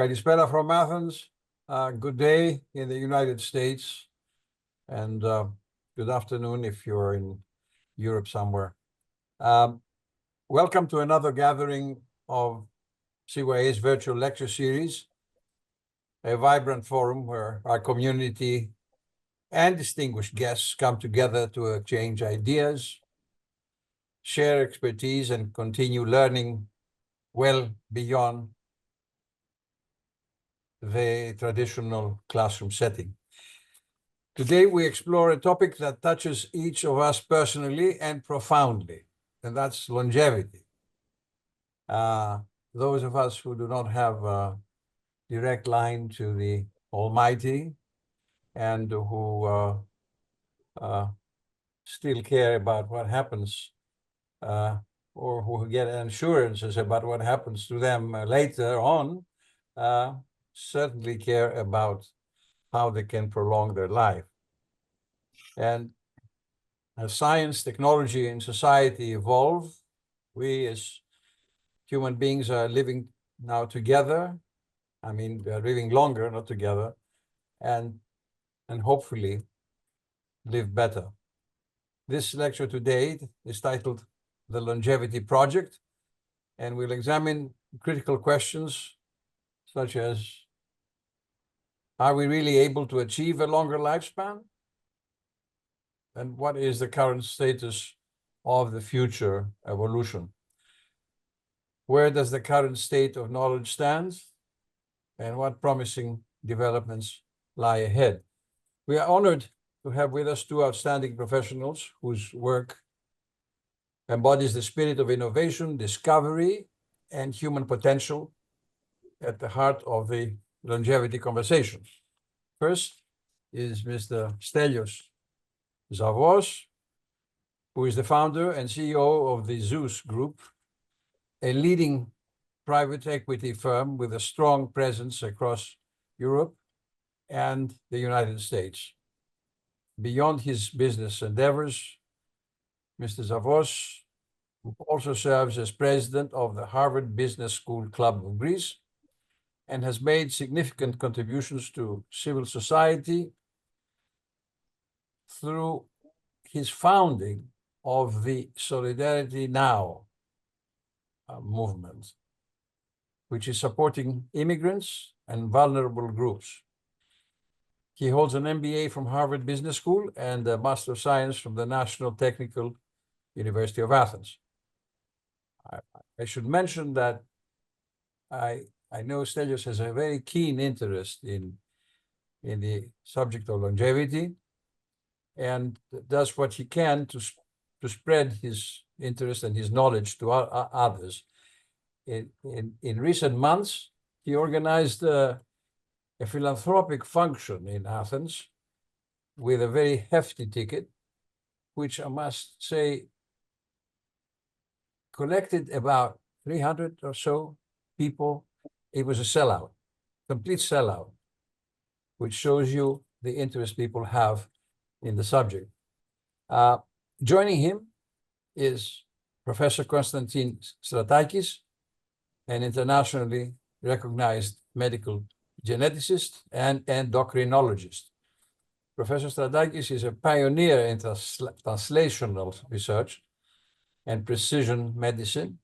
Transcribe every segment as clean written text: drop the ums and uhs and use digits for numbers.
Kalispera from Athens. Good day in the United States, and good afternoon if you're in Europe somewhere. Welcome to another gathering of CYA's virtual lecture series, a vibrant forum where our community and distinguished guests come together to exchange ideas, share expertise, and continue learning well beyond the traditional classroom setting. Today, we explore a topic that touches each of us personally and profoundly, and that's longevity. Those of us who do not have a direct line to the Almighty and who still care about what happens or who get assurances about what happens to them later on, certainly care about how they can prolong their life. And as science, technology, and society evolve, we as human beings are living now together. I mean, we are living longer, not together, and hopefully live better. This lecture today is titled The Longevity Project, and we'll examine critical questions such as, are we really able to achieve a longer lifespan? And what is the current status of the future evolution? Where does the current state of knowledge stand? And what promising developments lie ahead? We are honored to have with us two outstanding professionals whose work embodies the spirit of innovation, discovery, and human potential at the heart of the longevity conversation. First is Mr. Stelios Zavvos, who is the founder and CEO of the Zeus Group, a leading private equity firm with a strong presence across Europe and the United States. Beyond his business endeavors, Mr. Zavvos also serves as president of the Harvard Business School Club of Greece and has made significant contributions to civil society through his founding of the Solidarity Now movement, which is supporting immigrants and vulnerable groups. He holds an MBA from Harvard Business School and a Master of Science from the National Technical University of Athens. I should mention that I know Stelios has a very keen interest in the subject of longevity and does what he can to spread his interest and his knowledge to others. In recent months, he organized a philanthropic function in Athens with a very hefty ticket, which I must say collected about 300 or so people. It was a sellout, complete sellout, which shows you the interest people have in the subject. Joining him is Professor Constantine Stratakis, an internationally recognized medical geneticist and endocrinologist. Professor Stratakis is a pioneer in translational research and precision medicine,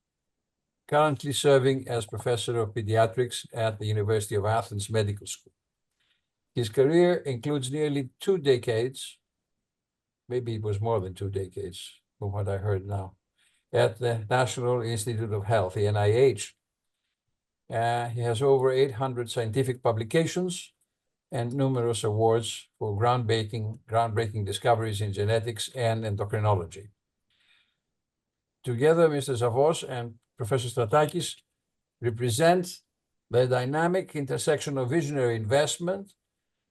currently serving as professor of pediatrics at the University of Athens Medical School. His career includes nearly 2 decades, maybe it was more than 2 decades from what I heard now, at the National Institute of Health, the NIH. He has over 800 scientific publications and numerous awards for groundbreaking discoveries in genetics and endocrinology. Together, Mr. Zavvos and Professor Stratakis represent the dynamic intersection of visionary investment,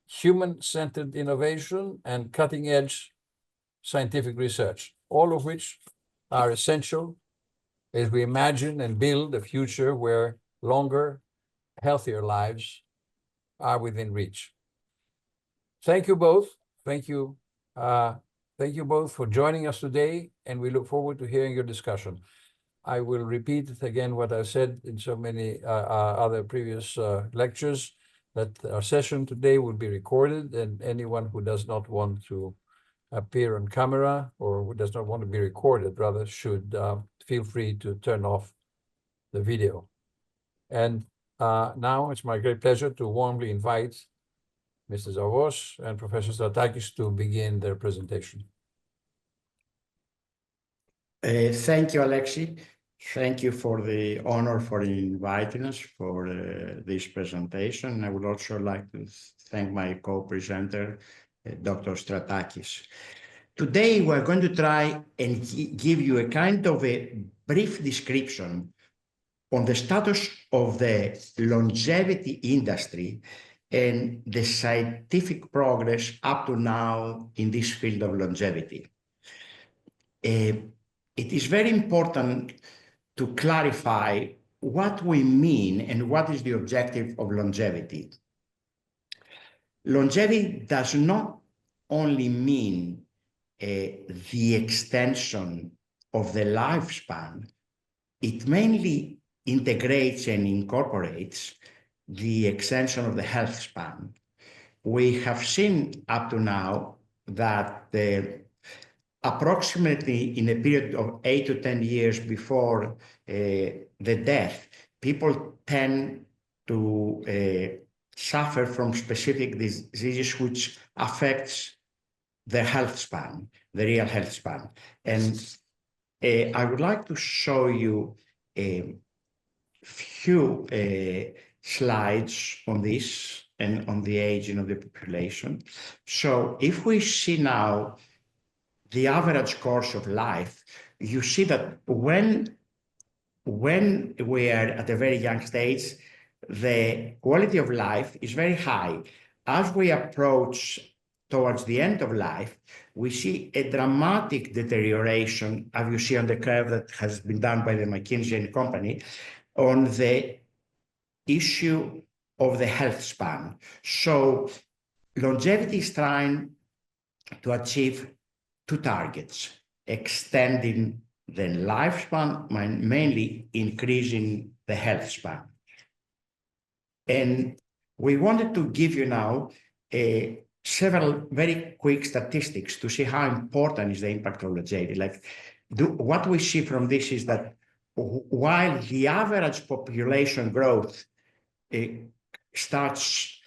human-centered innovation, and cutting-edge scientific research, all of which are essential as we imagine and build a future where longer, healthier lives are within reach. Thank you both. Thank you both for joining us today, and we look forward to hearing your discussion. I will repeat again what I've said in so many other previous lectures, that our session today will be recorded, and anyone who does not want to appear on camera or who does not want to be recorded, rather, should feel free to turn off the video. And now it's my great pleasure to warmly invite Mr. Zavvos and Professor Stratakis to begin their presentation. Thank you, Alexi. Thank you for the honor for inviting us for this presentation. I would also like to thank my co-presenter, Dr. Stratakis. Today, we're going to try and give you a kind of a brief description on the status of the longevity industry and the scientific progress up to now in this field of longevity. It is very important to clarify what we mean and what is the objective of longevity. Longevity does not only mean the extension of the lifespan, it mainly integrates and incorporates the extension of the health span. We have seen up to now that approximately in a period of 8 to 10 years before the death, people tend to suffer from specific diseases which affects their health span, the real health span. And I would like to show you a few slides on this and on the aging of the population. So if we see now the average course of life, you see that when we are at a very young stage, the quality of life is very high. As we approach towards the end of life, we see a dramatic deterioration, as you see on the curve that has been done by the McKinsey & Company, on the issue of the health span. So longevity is trying to achieve two targets: extending the lifespan, mainly increasing the health span. And we wanted to give you now several very quick statistics to see how important is the impact of longevity. What we see from this is that while the average population growth starts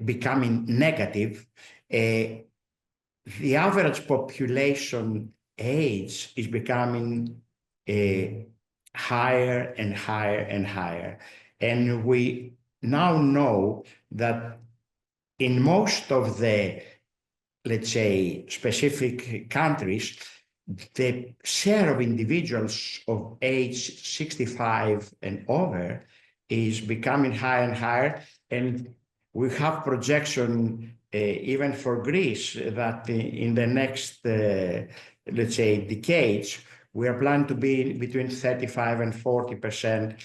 becoming negative, the average population age is becoming higher and higher and higher. And we now know that in most of the, let's say, specific countries, the share of individuals of age 65 and over is becoming higher and higher. And we have projection even for Greece that in the next, let's say, decades, we are planning to be between 35 and 40%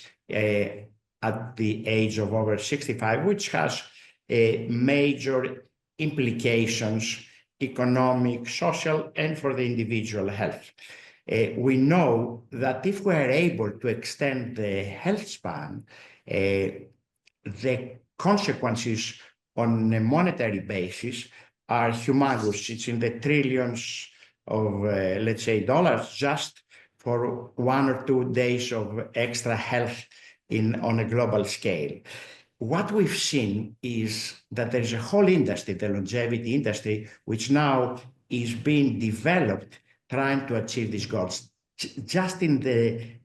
at the age of over 65, which has major implications, economic, social, and for the individual health. We know that if we are able to extend the health span, the consequences on a monetary basis are humongous. It's in the trillions of, let's say, dollars just for 1 or 2 days of extra health on a global scale. What we've seen is that there's a whole industry, the longevity industry, which now is being developed trying to achieve these goals. Just in the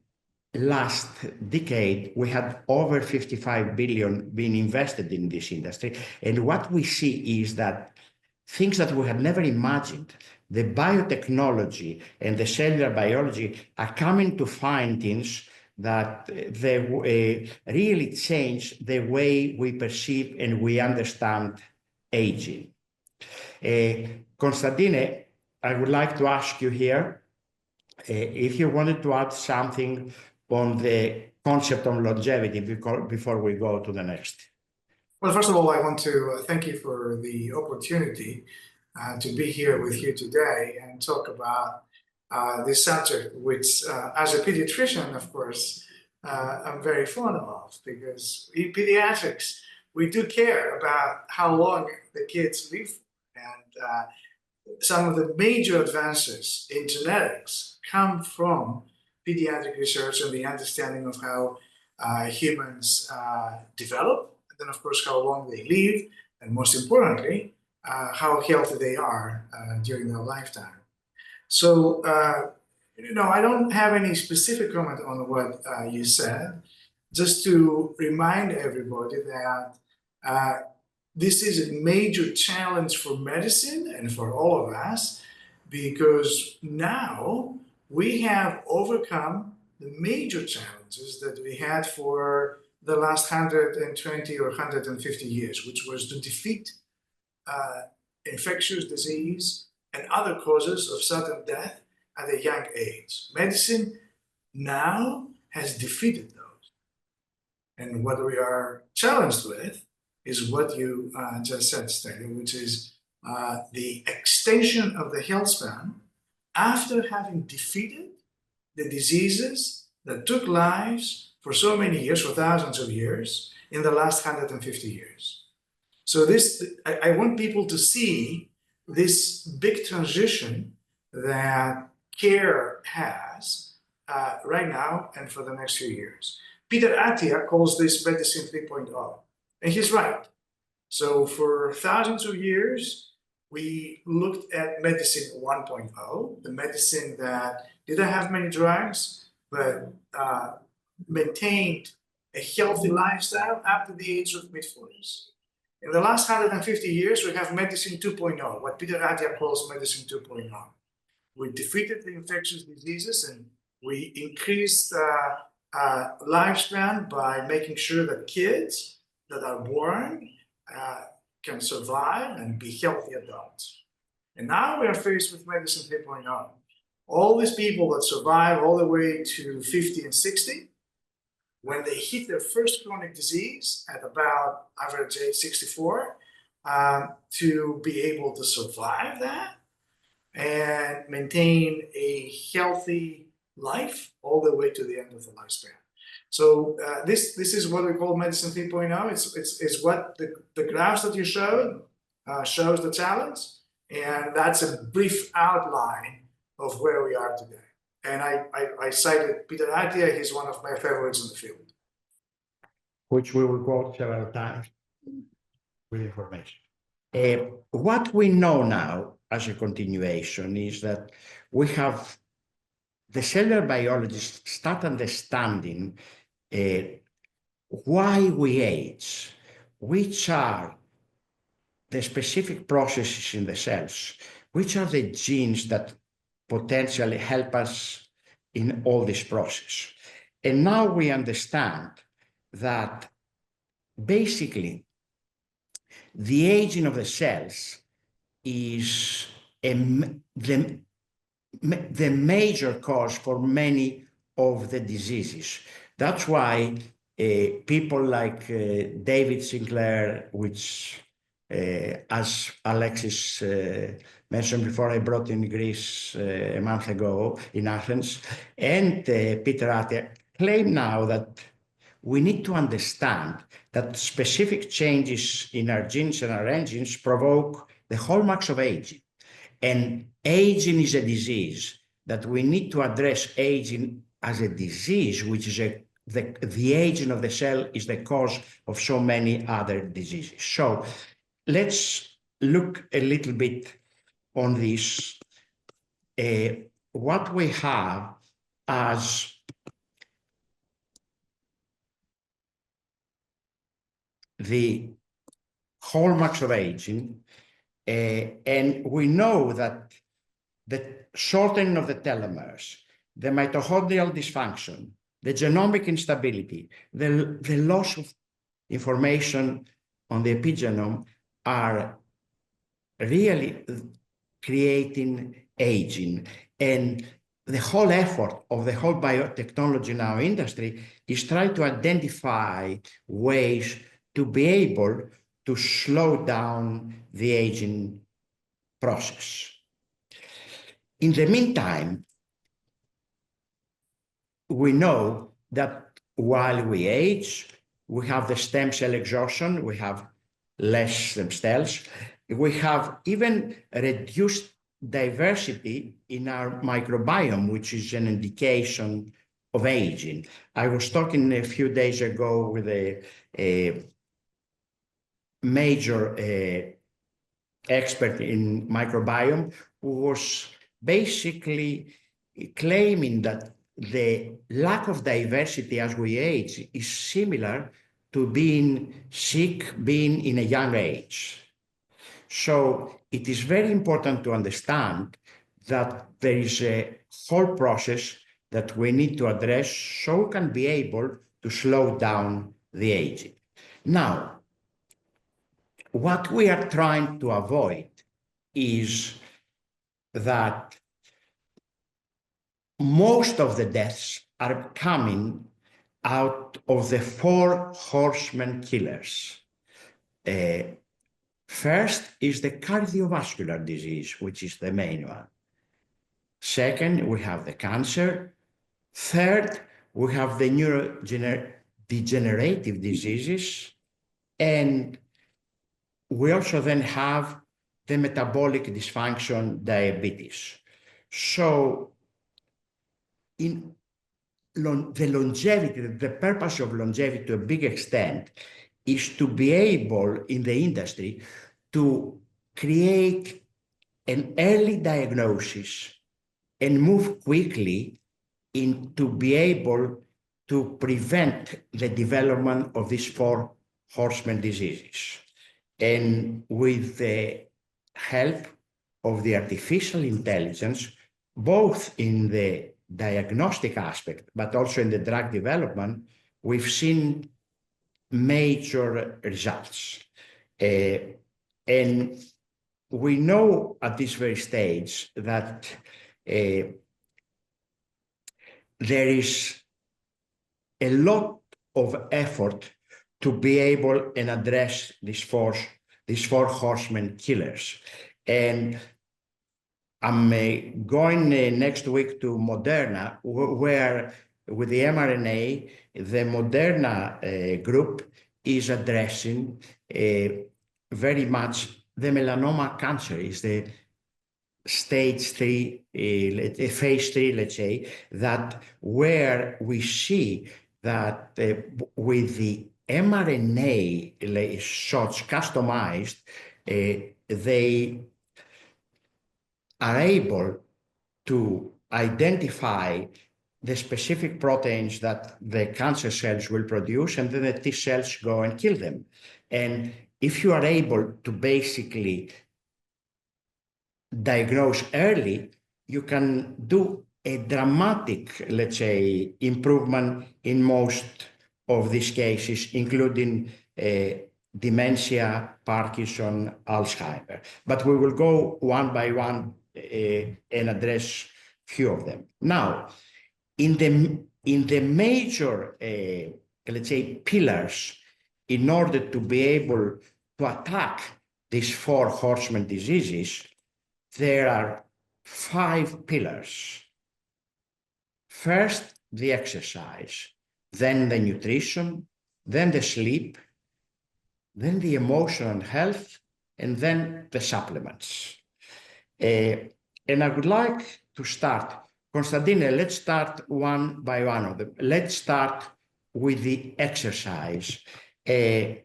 last decade, we had over 55 billion being invested in this industry. And what we see is that things that we had never imagined, the biotechnology and the cellular biology, are coming to find things that they really change the way we perceive and we understand aging. Constantine, I would like to ask you here if you wanted to add something on the concept of longevity before we go to the next. Well, first of all, I want to thank you for the opportunity to be here with you today and talk about this subject, which as a pediatrician, of course, I'm very fond of, because in pediatrics, we do care about how long the kids live. And some of the major advances in genetics come from pediatric research and the understanding of how humans develop, and then of course how long they live, and most importantly, how healthy they are during their lifetime. So, I don't have any specific comment on what you said, just to remind everybody that this is a major challenge for medicine and for all of us, because now we have overcome the major challenges that we had for the last 120 or 150 years, which was to defeat infectious disease and other causes of sudden death at a young age. Medicine now has defeated those. And what we are challenged with is what you just said, Stelios, which is the extension of the health span after having defeated the diseases that took lives for so many years, for thousands of years, in the last 150 years. So I want people to see this big transition that care has right now and for the next few years. Peter Attia calls this medicine 3.0, and he's right. So for thousands of years, we looked at medicine 1.0, the medicine that didn't have many drugs, but maintained a healthy lifestyle up to the age of mid-40s. In the last 150 years, we have medicine 2.0, what Peter Attia calls medicine 2.0. We defeated the infectious diseases and we increased lifespan by making sure that kids that are born can survive and be healthy adults. And now we are faced with medicine 3.0. All these people that survive all the way to 50 and 60, when they hit their first chronic disease at about average age 64, to be able to survive that and maintain a healthy life all the way to the end of the lifespan. So this is what we call medicine 3.0. It's what the graphs that you showed shows the challenge, and that's a brief outline of where we are today. And I cited Peter Attia. He's one of my favorites in the field. Which we will quote several times with information. What we know now as a continuation is that we have the cellular biologists start understanding why we age, which are the specific processes in the cells, which are the genes that potentially help us in all this process. And now we understand that basically the aging of the cells is the major cause for many of the diseases. That's why people like David Sinclair, which as Alexis mentioned before, I brought in Greece a month ago in Athens, and Peter Attia claim now that we need to understand that specific changes in our genes and our engines provoke the hallmarks of aging. And aging is a disease that we need to address. Aging as a disease, which is the aging of the cell is the cause of so many other diseases. So let's look a little bit on this. What we have as the hallmarks of aging, and we know that the shortening of the telomeres, the mitochondrial dysfunction, the genomic instability, the loss of information on the epigenome are really creating aging. And the whole effort of the whole biotechnology now industry is trying to identify ways to be able to slow down the aging process. In the meantime, we know that while we age, we have the stem cell exhaustion, we have less stem cells, we have even reduced diversity in our microbiome, which is an indication of aging. I was talking a few days ago with a major expert in microbiome who was basically claiming that the lack of diversity as we age is similar to being sick, being in a young age. So it is very important to understand that there is a whole process that we need to address so we can be able to slow down the aging. Now, what we are trying to avoid is that most of the deaths are coming out of the 4 horsemen killers. First is the cardiovascular disease, which is the main one. Second, we have the cancer. Third, we have the neurodegenerative diseases. And we also then have the metabolic dysfunction, diabetes. So in the longevity, the purpose of longevity to a big extent is to be able in the industry to create an early diagnosis and move quickly to be able to prevent the development of these 4 horsemen diseases. And with the help of the artificial intelligence, both in the diagnostic aspect, but also in the drug development, we've seen major results. And we know at this very stage that there is a lot of effort to be able and address these 4 horsemen killers. And I'm going next week to Moderna, where with the mRNA, the Moderna group is addressing very much the melanoma cancer. Is the stage 3, phase 3, let's say, that where we see that with the mRNA shots customized, they are able to identify the specific proteins that the cancer cells will produce, and then the T cells go and kill them. And if you are able to basically diagnose early, you can do a dramatic, let's say, improvement in most of these cases, including dementia, Parkinson, Alzheimer. But we will go one by one and address few of them. Now, in the major, let's say, pillars, in order to be able to attack these 4 horsemen diseases, there are 5 pillars. First, the exercise, then the nutrition, then the sleep, then the emotional health, and then the supplements. And I would like to start, Constantine, let's start one by one of them. Let's start with the exercise. I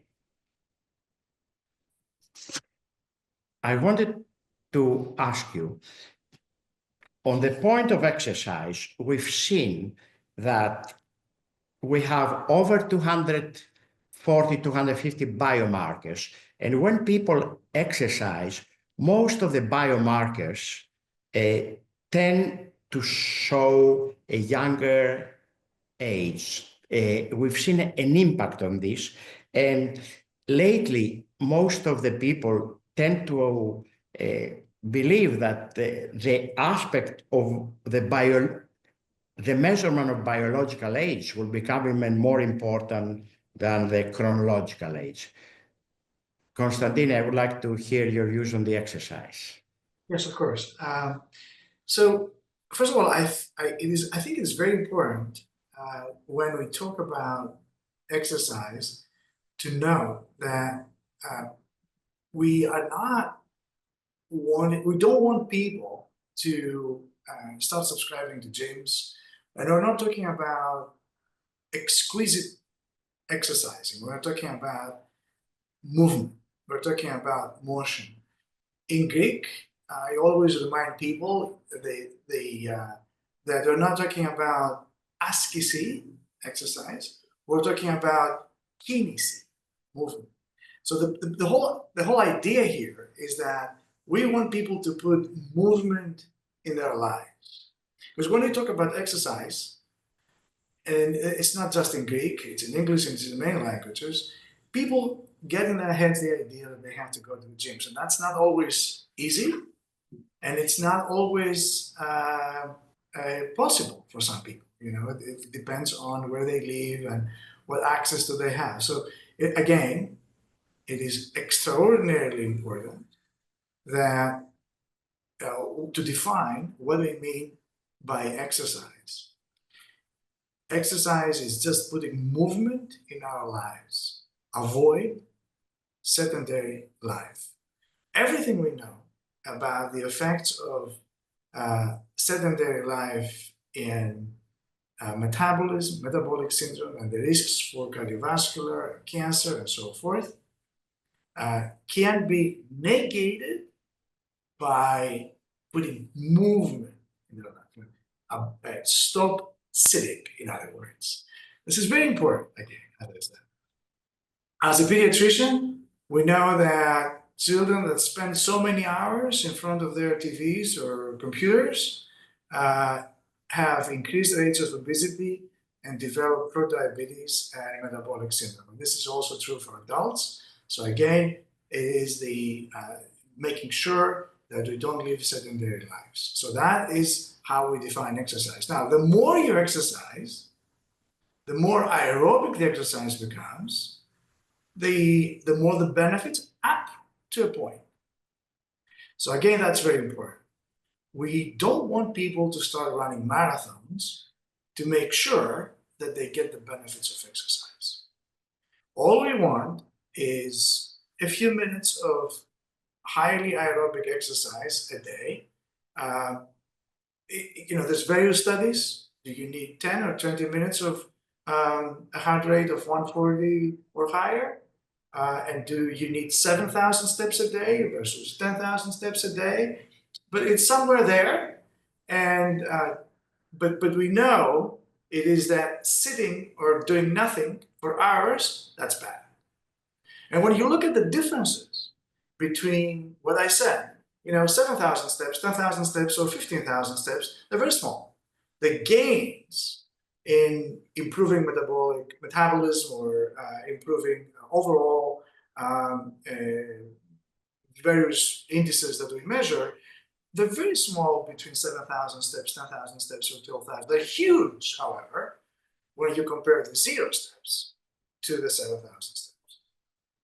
wanted to ask you, on the point of exercise, we've seen that we have over 240, 250 biomarkers. And when people exercise, most of the biomarkers tend to show a younger age. We've seen an impact on this. And lately, most of the people tend to believe that the aspect of the measurement of biological age will become even more important than the chronological age. Constantine, I would like to hear your views on the exercise. Yes, of course. So first of all, I think it is very important when we talk about exercise, to know that we don't want people to start subscribing to gyms. And we're not talking about exquisite exercising. We're talking about movement. We're talking about motion. In Greek, I always remind people that they're not talking about askisi, exercise. We're talking about kinesi, movement. So the whole idea here is that we want people to put movement in their lives. Because when we talk about exercise, and it's not just in Greek, it's in English and it's in many languages, people get in their heads the idea that they have to go to the gyms, and that's not always easy, and it's not always possible for some people. You know, it depends on where they live and what access do they have. So again, it is extraordinarily important that to define what we mean by exercise. Exercise is just putting movement in our lives. Avoid sedentary life. Everything we know about the effects of sedentary life in metabolism, metabolic syndrome, and the risks for cardiovascular, cancer, and so forth, can be negated by putting movement in their life. Stop sitting, in other words. This is very important, again, as I said. As a pediatrician, we know that children that spend so many hours in front of their TVs or computers have increased rates of obesity and develop prediabetes and metabolic syndrome. And this is also true for adults. So again, it is the making sure that we don't live sedentary lives. So that is how we define exercise. Now, the more you exercise, the more aerobic the exercise becomes, the more the benefits up to a point. So again, that's very important. We don't want people to start running marathons to make sure that they get the benefits of exercise. All we want is a few minutes of highly aerobic exercise a day. There's various studies. Do you need 10 or 20 minutes of a heart rate of 140 or higher? And do you need 7,000 steps a day versus 10,000 steps a day? But it's somewhere there. And but we know it is that sitting or doing nothing for hours, that's bad. And when you look at the differences between what I said, 7,000 steps, 10,000 steps, or 15,000 steps, they're very small. The gains in improving metabolism or improving overall various indices that we measure, they're very small between 7,000 steps, 10,000 steps, or 12,000. They're huge, however, when you compare the 0 steps to the 7,000 steps.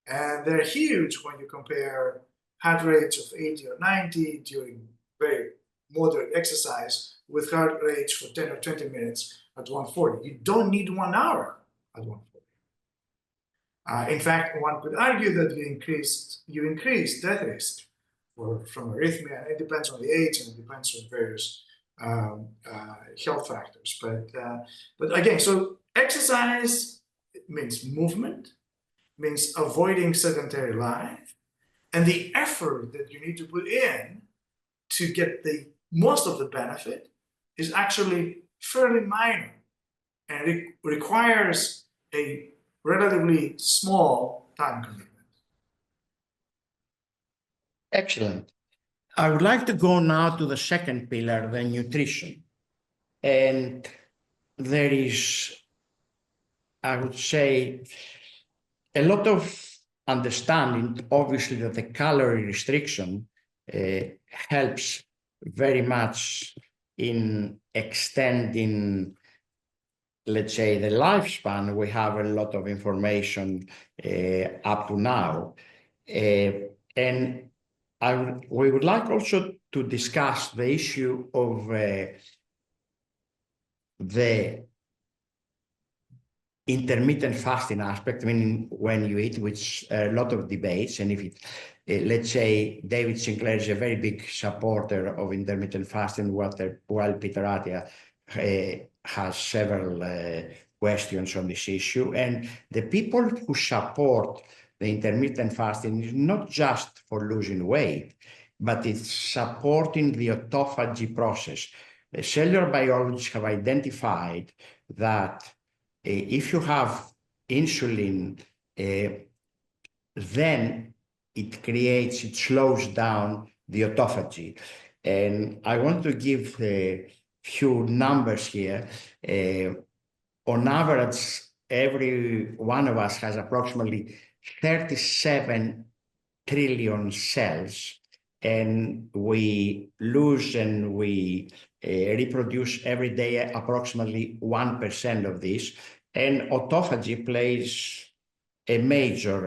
And they're huge when you compare heart rates of 80 or 90 during very moderate exercise with heart rates for 10 or 20 minutes at 140. You don't need 1 hour at 140. In fact, one could argue that you increase death risk from arrhythmia. It depends on the age and it depends on various health factors. But again, so exercise means movement, means avoiding sedentary life, and the effort that you need to put in to get the most of the benefit is actually fairly minor, and it requires a relatively small time commitment. Excellent. I would like to go now to the second pillar, the nutrition. And there is, I would say, a lot of understanding, obviously, that the calorie restriction helps very much in extending, let's say, the lifespan. We have a lot of information up to now. And we would like also to discuss the issue of the intermittent fasting aspect, meaning when you eat, which a lot of debates, and if it, let's say David Sinclair is a very big supporter of intermittent fasting, while Peter Attia has several questions on this issue. And the people who support the intermittent fasting is not just for losing weight, but it's supporting the autophagy process. The cellular biologists have identified that if you have insulin, then it slows down the autophagy. And I want to give a few numbers here. On average, every one of us has approximately 37 trillion cells, and we lose and we reproduce every day approximately 1% of this, and autophagy plays a major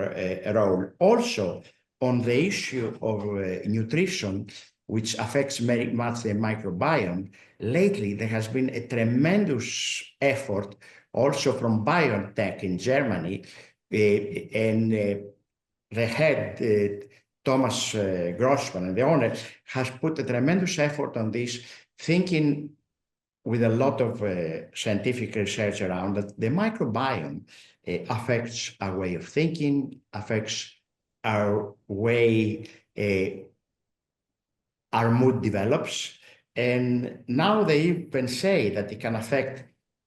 role. Also, on the issue of nutrition, which affects very much the microbiome, lately there has been a tremendous effort also from biotech in Germany, and the head, Thomas Grossman, and the owner, has put a tremendous effort on this, thinking with a lot of scientific research around that the microbiome affects our way of thinking, affects our way our mood develops. And now they even say that it can affect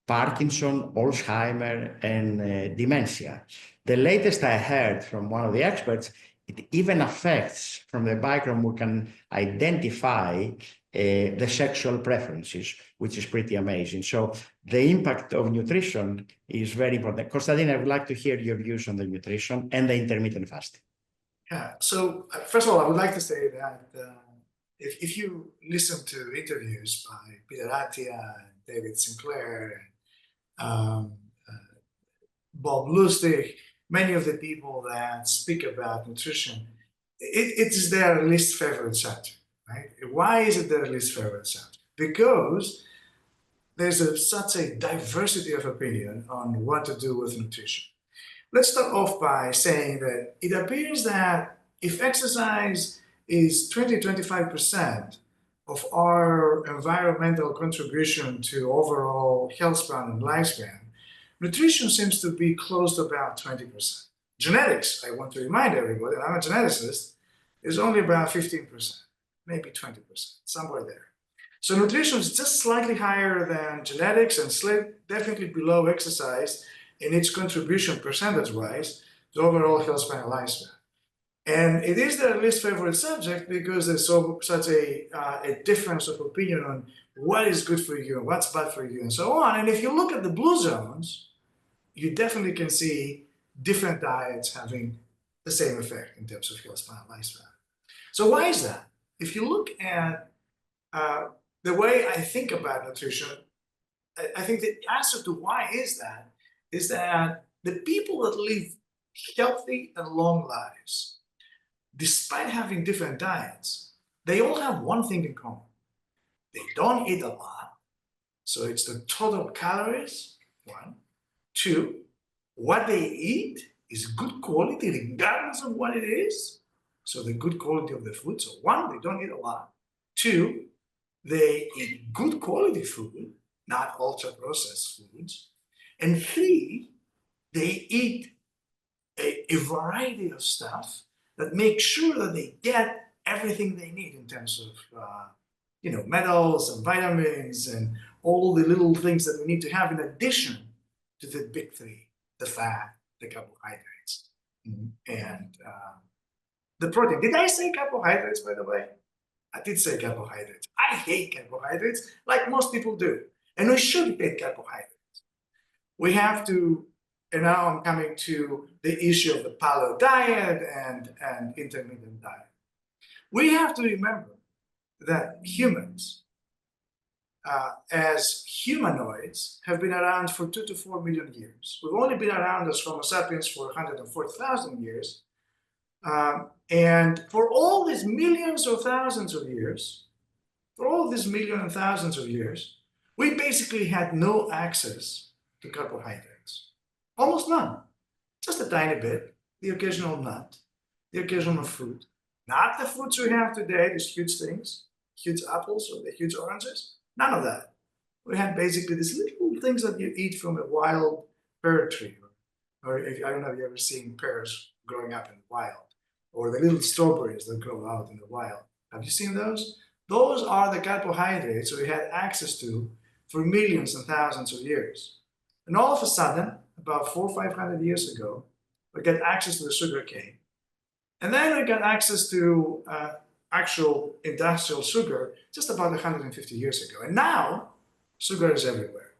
Parkinson, Alzheimer, and dementia. The latest I heard from one of the experts, it even affects, from the microbiome, we can identify the sexual preferences, which is pretty amazing. So the impact of nutrition is very important. Constantine, I would like to hear your views on the nutrition and the intermittent fasting. Yeah, so first of all, I would like to say that if you listen to interviews by Peter Attia, David Sinclair, Bob Lustig, many of the people that speak about nutrition, it is their least favorite subject, right? Why is it their least favorite subject? Because there's such a diversity of opinion on what to do with nutrition. Let's start off by saying that it appears that if exercise is 20-25% of our environmental contribution to overall health span and lifespan, nutrition seems to be close to about 20%. Genetics, I want to remind everybody, and I'm a geneticist, is only about 15%, maybe 20%, somewhere there. So nutrition is just slightly higher than genetics and definitely below exercise in its contribution percentage-wise to overall health span and lifespan. And it is their least favorite subject because there's such a difference of opinion on what is good for you and what's bad for you and so on. And if you look at the blue zones, you definitely can see different diets having the same effect in terms of health span and lifespan. So why is that? If you look at the way I think about nutrition, I think the answer to why is that the people that live healthy and long lives, despite having different diets, they all have one thing in common. They don't eat a lot. So it's the total calories, one. Two, what they eat is good quality regardless of what it is. So the good quality of the food. So one, they don't eat a lot. Two, they eat good quality food, not ultra-processed foods. And three, they eat a variety of stuff that make sure that they get everything they need in terms of metals and vitamins and all the little things that we need to have in addition to the big three: the fat, the carbohydrates, and the protein. Did I say carbohydrates, by the way? I did say carbohydrates. I hate carbohydrates like most people do. And we should hate carbohydrates. We have to, and now I'm coming to the issue of the paleo diet and intermittent diet. We have to remember that humans, as humanoids, have been around for 2 to 4 million years. We've only been around as Homo sapiens for 140,000 years. And for all these millions or thousands of years, we basically had no access to carbohydrates. Almost none. Just a tiny bit. The occasional nut, the occasional fruit. Not the fruits we have today, these huge things, huge apples or the huge oranges. None of that. We had basically these little things that you eat from a wild pear tree. Or if, I don't know if you've ever seen pears growing up in the wild, or the little strawberries that grow out in the wild. Have you seen those? Those are the carbohydrates we had access to for millions and thousands of years. And all of a sudden, about 400 or 500 years ago, we got access to the sugar cane. And then we got access to actual industrial sugar just about 150 years ago. And now, sugar is everywhere.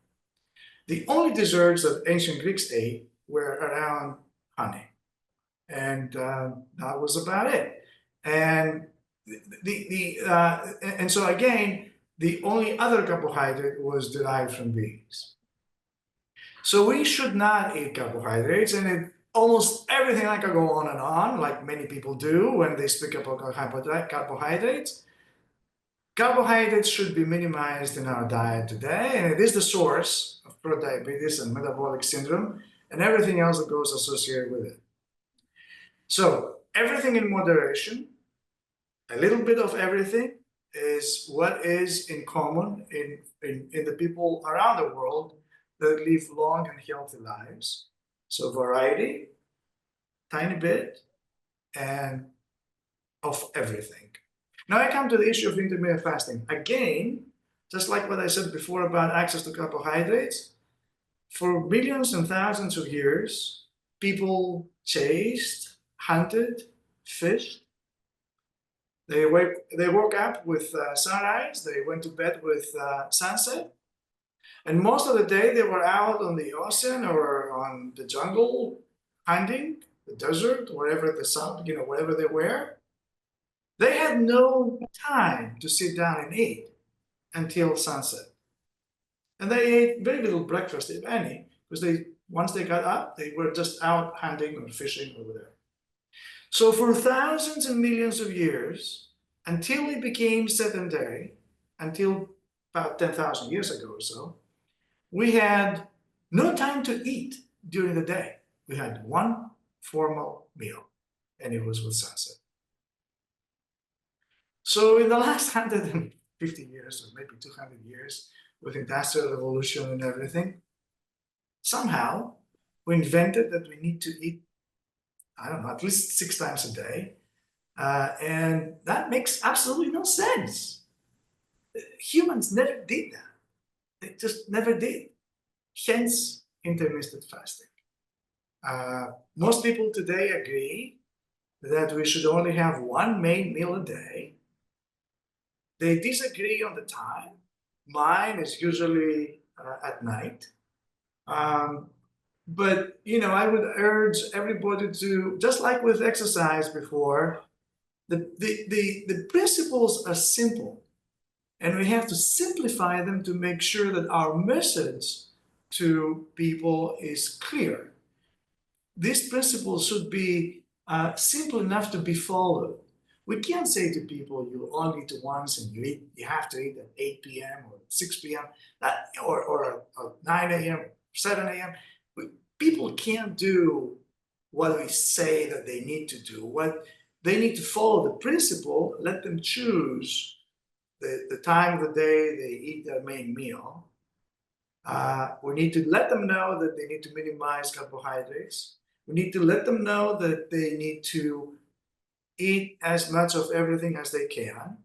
The only desserts that ancient Greeks ate were around honey. And that was about it. And and so again, the only other carbohydrate was derived from beans. So we should not eat carbohydrates, and almost everything I can go on and on, like many people do when they speak about carbohydrates. Carbohydrates should be minimized in our diet today, and it is the source of prediabetes and metabolic syndrome and everything else that goes associated with it. So everything in moderation, a little bit of everything is what is in common in the people around the world that live long and healthy lives. So variety, tiny bit, and of everything. Now I come to the issue of intermittent fasting. Again, just like what I said before about access to carbohydrates, for millions and thousands of years, people chased, hunted, fished. They woke up with sunrise, they went to bed with sunset, and most of the day they were out on the ocean or on the jungle hunting, the desert, wherever the sun, wherever they were. They had no time to sit down and eat until sunset. And they ate very little breakfast, if any, because once they got up, they were just out hunting or fishing or whatever. So for thousands and millions of years, until we became sedentary, until about 10,000 years ago or so, we had no time to eat during the day. We had one formal meal, and it was with sunset. So in the last 150 years, or maybe 200 years, with industrial revolution and everything, somehow we invented that we need to eat, I don't know, at least 6 times a day. And that makes absolutely no sense. Humans never did that. They just never did. Hence, intermittent fasting. Most people today agree that we should only have one main meal a day. They disagree on the time. Mine is usually at night. But, I would urge everybody to, just like with exercise before, the principles are simple. And we have to simplify them to make sure that our message to people is clear. These principles should be simple enough to be followed. We can't say to people, you only eat once and you have to eat at 8 p.m. or 6 p.m. or 9 a.m. or 7 a.m. People can't do what we say that they need to do. What they need to follow the principle, let them choose the time of the day they eat their main meal. We need to let them know that they need to minimize carbohydrates. We need to let them know that they need to eat as much of everything as they can.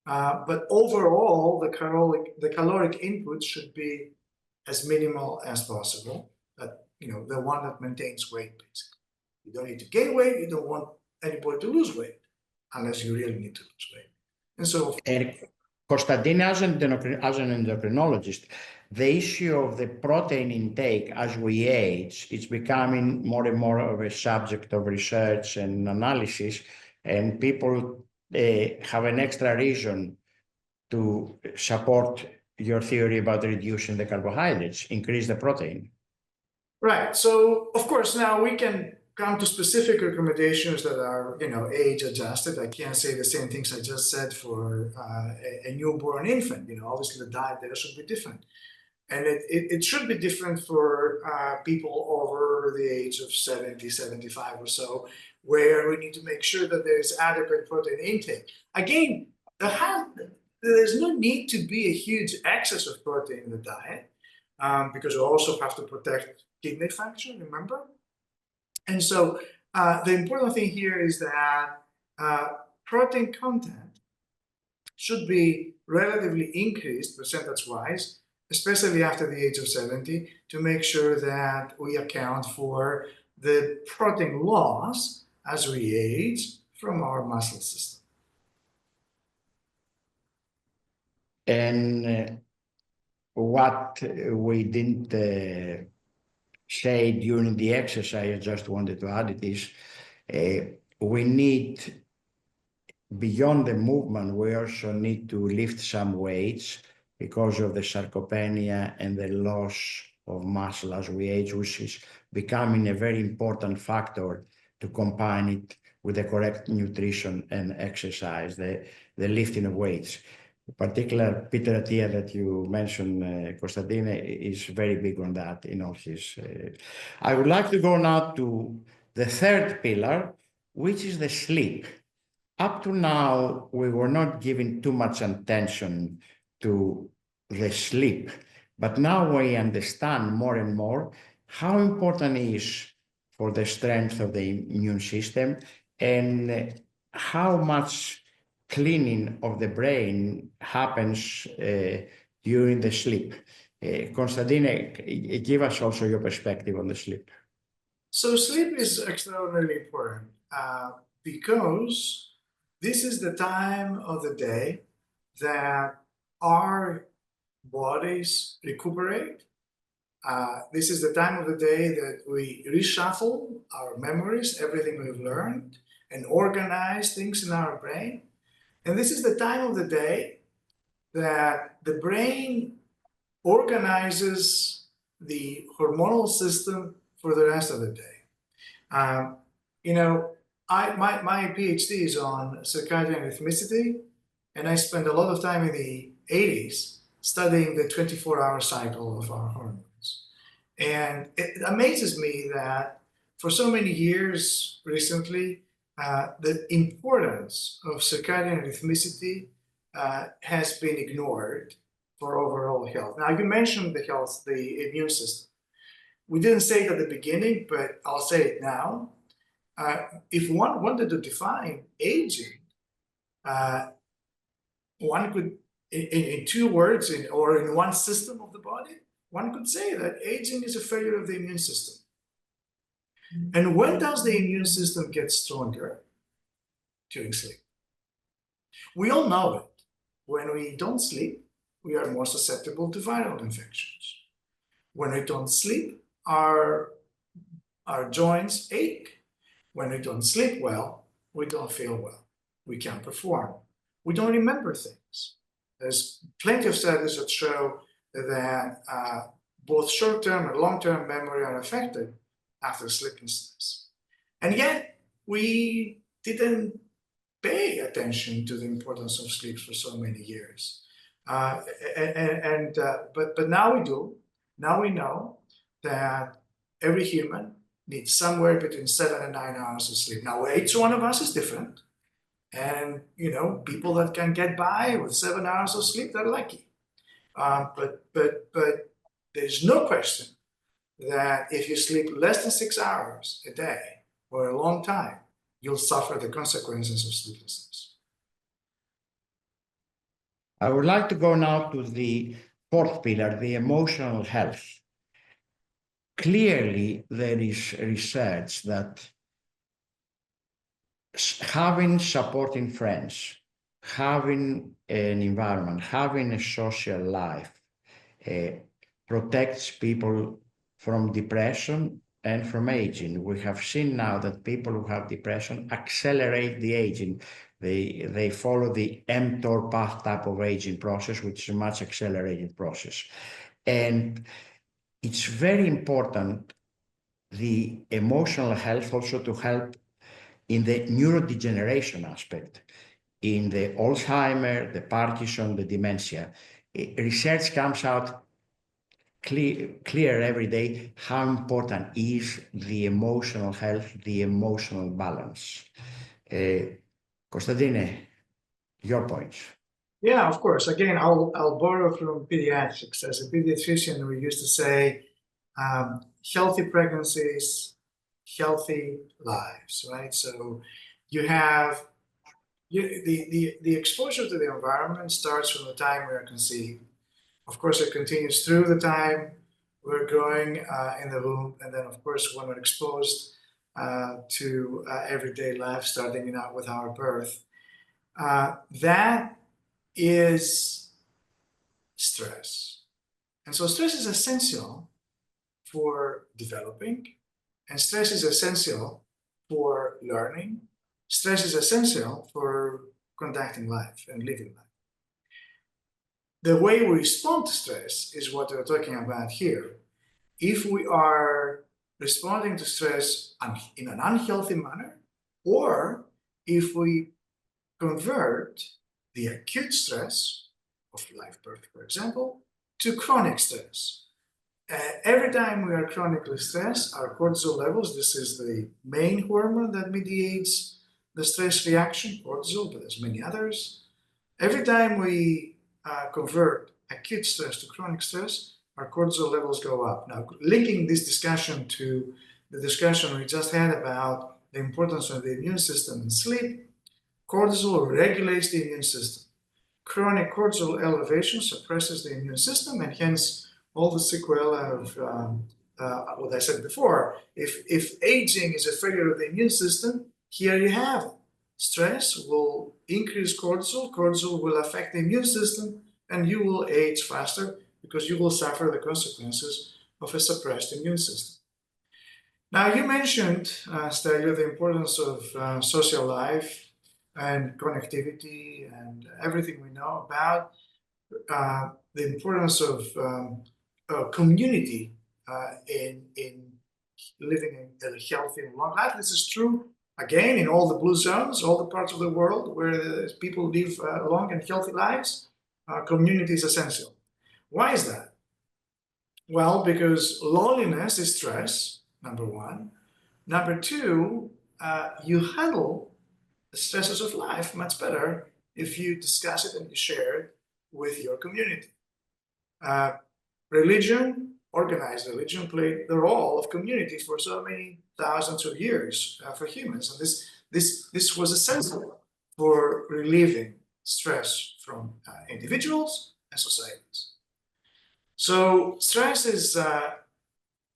But overall, the caloric input should be as minimal as possible. The one that maintains weight, basically. You don't need to gain weight. You don't want anybody to lose weight unless you really need to lose weight. And so, Constantine, as an endocrinologist, the issue of the protein intake as we age is becoming more and more of a subject of research and analysis, and people have an extra reason to support your theory about reducing the carbohydrates, increase the protein. Right. So, of course, now we can come to specific recommendations that are, age adjusted. I can't say the same things I just said for a newborn infant. Obviously the diet there should be different. And it should be different for people over the age of 70, 75 or so, where we need to make sure that there's adequate protein intake. Again, there's no need to be a huge excess of protein in the diet, because we also have to protect kidney function, remember? And so the important thing here is that protein content should be relatively increased percentage-wise, especially after the age of 70, to make sure that we account for the protein loss as we age from our muscle system. And what we didn't say during the exercise, I just wanted to add it, is we need, beyond the movement, we also need to lift some weights because of the sarcopenia and the loss of muscle as we age, which is becoming a very important factor to combine it with the correct nutrition and exercise, the lifting of weights. In particular, Peter Attia that you mentioned, Constantine, is very big on that in all his. I would like to go now to the third pillar, which is the sleep. Up to now, we were not giving too much attention to the sleep, but now we understand more and more how important it is for the strength of the immune system and how much cleaning of the brain happens during the sleep. Constantine, give us also your perspective on the sleep. So sleep is extraordinarily important because this is the time of the day that our bodies recuperate. This is the time of the day that we reshuffle our memories, everything we've learned, and organize things in our brain. And this is the time of the day that the brain organizes the hormonal system for the rest of the day. You know, my PhD is on circadian rhythmicity, and I spent a lot of time in the 80s studying the 24-hour cycle of our hormones. And it amazes me that for so many years recently, the importance of circadian rhythmicity has been ignored for overall health. Now, you mentioned the immune system. We didn't say it at the beginning, but I'll say it now. If one wanted to define aging, one could, in 2 words, or in one system of the body, one could say that aging is a failure of the immune system. And when does the immune system get stronger? During sleep. We all know it. When we don't sleep, we are more susceptible to viral infections. When we don't sleep, our joints ache. When we don't sleep well, we don't feel well. We can't perform. We don't remember things. There's plenty of studies that show that both short-term and long-term memory are affected after sleeplessness. And yet, we didn't pay attention to the importance of sleep for so many years. But now we do. Now we know that every human needs somewhere between 7 and 9 hours of sleep. Now, each one of us is different. And, you know, people that can get by with 7 hours of sleep, they're lucky. But there's no question that if you sleep less than 6 hours a day for a long time, you'll suffer the consequences of sleeplessness. I would like to go now to the fourth pillar, the emotional health. Clearly, there is research that having supporting friends, having an environment, having a social life protects people from depression and from aging. We have seen now that people who have depression accelerate the aging. They follow the mTOR path type of aging process, which is a much accelerated process. And it's very important, the emotional health also to help in the neurodegeneration aspect, in the Alzheimer, the Parkinson, the dementia. Research comes out clear every day how important is the emotional health, the emotional balance. Constantine, your points. Yeah, of course. Again, I'll borrow from pediatrics. As a pediatrician, we used to say, healthy pregnancies, healthy lives, right? So you have the exposure to the environment starts from the time we are conceived. Of course, it continues through the time we're growing in the womb, and then, of course, when we're exposed to everyday life, starting out with our birth. That is stress. And so stress is essential for developing, and stress is essential for learning. Stress is essential for conducting life and living life. The way we respond to stress is what we're talking about here. If we are responding to stress in an unhealthy manner, or if we convert the acute stress of live birth, for example, to chronic stress. Every time we are chronically stressed, our cortisol levels, this is the main hormone that mediates the stress reaction, cortisol, but there's many others. Every time we convert acute stress to chronic stress, our cortisol levels go up. Now, linking this discussion to the discussion we just had about the importance of the immune system and sleep, cortisol regulates the immune system. Chronic cortisol elevation suppresses the immune system, and hence all the sequelae of what I said before. If aging is a failure of the immune system, here you have it. Stress will increase cortisol, cortisol will affect the immune system, and you will age faster because you will suffer the consequences of a suppressed immune system. Now, you mentioned, Stelios, the importance of social life and connectivity and everything we know about the importance of community in living a healthy and long life. This is true, again, in all the blue zones, all the parts of the world where people live long and healthy lives. Community is essential. Why is that? Well, because loneliness is stress, number one. Number two, you handle the stresses of life much better if you discuss it and you share it with your community. Religion, organized religion, played the role of community for so many thousands of years for humans, and this was essential for relieving stress from individuals and societies. So stress is how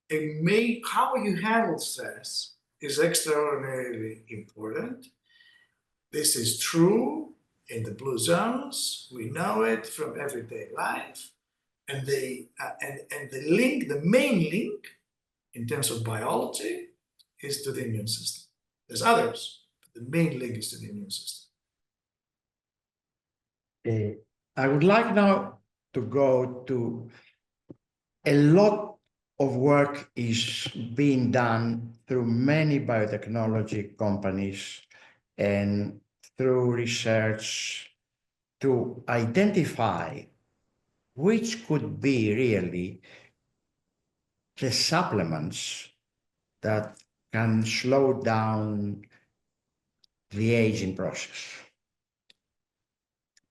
you handle stress is extraordinarily important. This is true in the blue zones. We know it from everyday life. And the main link in terms of biology is to the immune system. There's others, but the main link is to the immune system. I would like now to go to a lot of work is being done through many biotechnology companies and through research to identify which could be really the supplements that can slow down the aging process.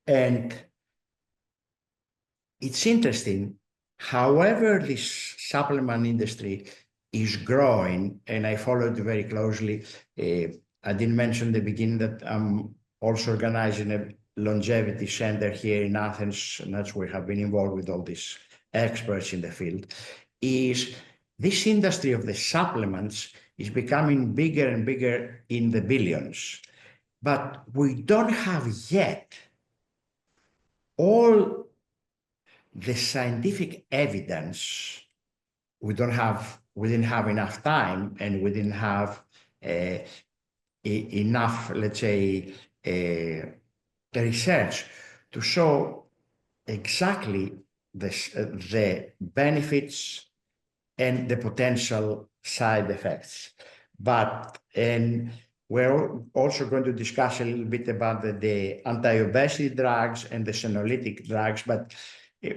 And it's interesting, however this supplement industry is growing, and I followed very closely. I didn't mention at the beginning that I'm also organizing a longevity center here in Athens, and that's where I have been involved with all these experts in the field, is this industry of the supplements is becoming bigger and bigger in the billions. But we don't have yet all the scientific evidence. We didn't have enough time, and we didn't have enough, let's say, the research to show exactly the benefits and the potential side effects. And we're also going to discuss a little bit about the anti-obesity drugs and the senolytic drugs, but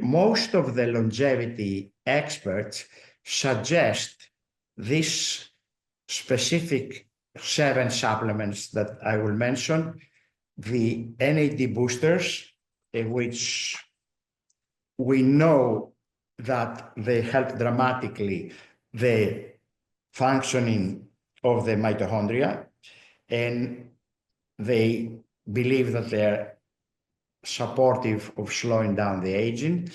most of the longevity experts suggest these specific 7 supplements that I will mention, the NAD boosters, which we know that they help dramatically the functioning of the mitochondria, and they believe that they're supportive of slowing down the aging.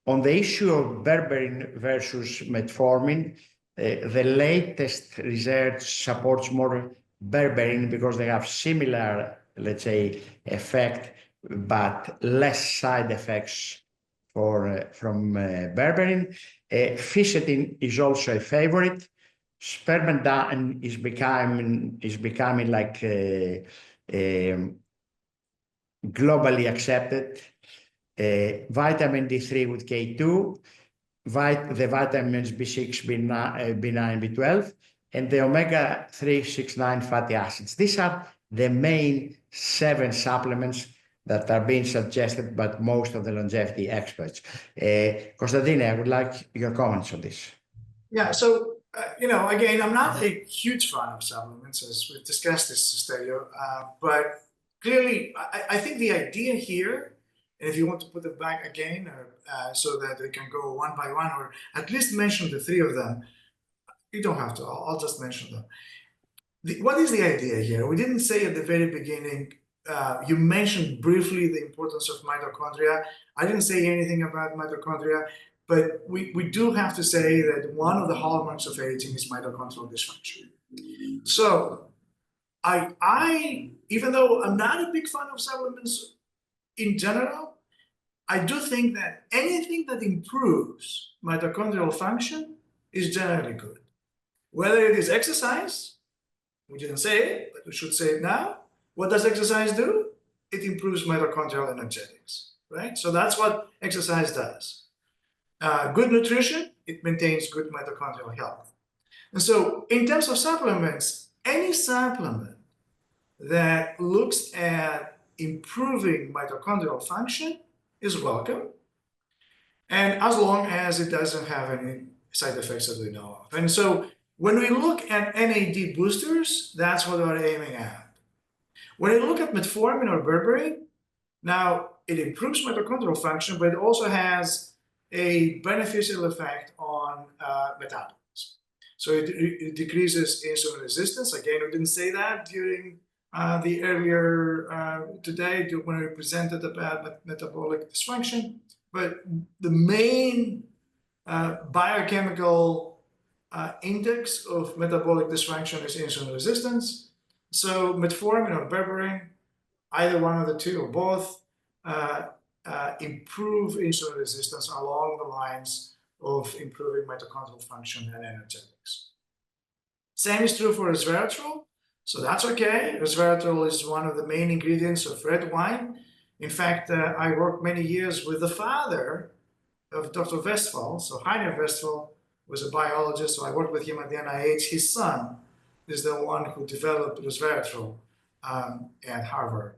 On the issue of berberine versus metformin, the latest research supports more berberine because they have similar, let's say, effect, but less side effects from berberine. Fisetin is also a favorite. Spermidine is becoming like globally accepted. Vitamin D3 with K2, the vitamins B6, B9, B12, and the omega-3, 6, 9 fatty acids. These are the main 7 supplements that are being suggested by most of the longevity experts. Constantine, I would like your comments on this. Yeah, so, again, I'm not a huge fan of supplements, as we've discussed this, Stelio, but clearly, I think the idea here, and if you want to put it back again, so that we can go one by one, or at least mention the 3 of them, you don't have to, I'll just mention them. What is the idea here? We didn't say at the very beginning, you mentioned briefly the importance of mitochondria. I didn't say anything about mitochondria, but we do have to say that one of the hallmarks of aging is mitochondrial dysfunction. So I even though I'm not a big fan of supplements in general, I do think that anything that improves mitochondrial function is generally good. Whether it is exercise, we didn't say it, but we should say it now. What does exercise do? It improves mitochondrial energetics, right? So that's what exercise does. Good nutrition, it maintains good mitochondrial health. And so in terms of supplements, any supplement that looks at improving mitochondrial function is welcome, and as long as it doesn't have any side effects that we know of. And so when we look at NAD boosters, that's what we're aiming at. When we look at metformin or berberine, now it improves mitochondrial function, but it also has a beneficial effect on metabolism. So it decreases insulin resistance. Again, we didn't say that during the earlier today when we presented about metabolic dysfunction, but the main biochemical index of metabolic dysfunction is insulin resistance. So metformin or berberine, either one of the 2 or both, improve insulin resistance along the lines of improving mitochondrial function and energetics. Same is true for resveratrol, so that's okay. Resveratrol is one of the main ingredients of red wine. In fact, I worked many years with the father of Dr. Westphal. So Heiner Westphal was a biologist, so I worked with him at the NIH. His son is the one who developed resveratrol at Harvard.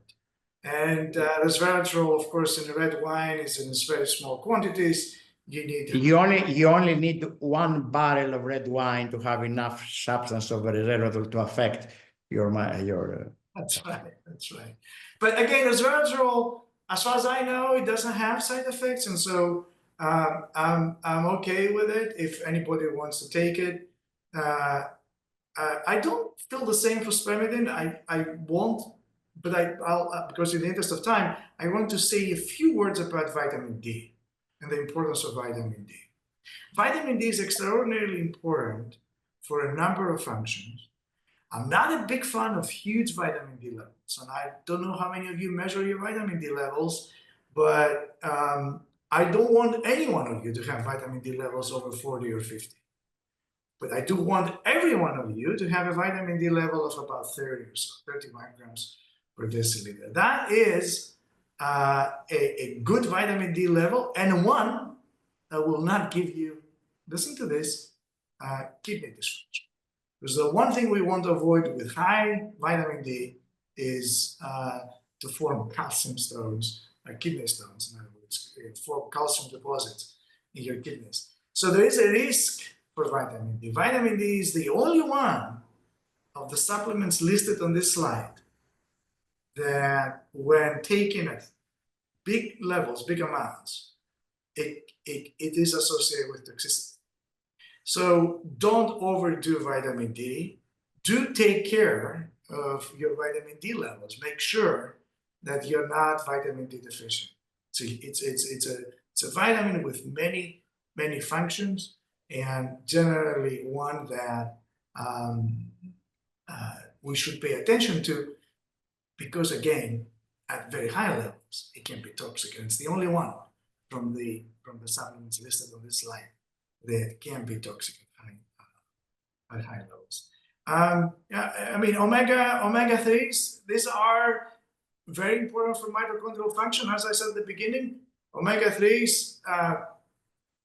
And resveratrol, of course, in red wine is in very small quantities. You only need 1 barrel of red wine to have enough substance of resveratrol to affect your. That's right. That's right. But again, resveratrol, as far as I know, it doesn't have side effects, and so I'm okay with it if anybody wants to take it. I don't feel the same for spermidine. I won't, but I'll because in the interest of time, I want to say a few words about vitamin D and the importance of vitamin D. Vitamin D is extraordinarily important for a number of functions. I'm not a big fan of huge vitamin D levels, and I don't know how many of you measure your vitamin D levels, but I don't want any one of you to have vitamin D levels over 40 or 50. But I do want every one of you to have a vitamin D level of about 30 or so, 30 micrograms per deciliter. That is a good vitamin D level, and one that will not give you, listen to this, kidney dysfunction. Because the one thing we want to avoid with high vitamin D is to form calcium stones, kidney stones, in other words. It forms calcium deposits in your kidneys. So there is a risk for vitamin D. Vitamin D is the only one of the supplements listed on this slide that when taken at big levels, big amounts, it is associated with toxicity. So don't overdo vitamin D. Do take care of your vitamin D levels. Make sure that you're not vitamin D deficient. So it's a vitamin with many functions, and generally one that we should pay attention to, because again, at very high levels, it can be toxic, and it's the only one from the supplements listed on this slide that can be toxic at high levels. Yeah, I mean, omega-3s, these are very important for mitochondrial function. As I said at the beginning, omega-3s,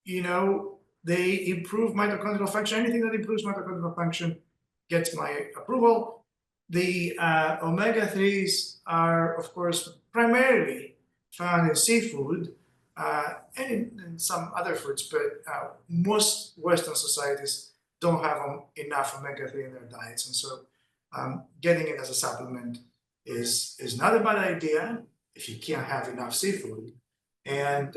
you know, they improve mitochondrial function. Anything that improves mitochondrial function gets my approval. The omega-3s are, of course, primarily found in seafood and in some other foods, but most Western societies don't have enough omega-3 in their diets. And so getting it as a supplement is not a bad idea if you can't have enough seafood. And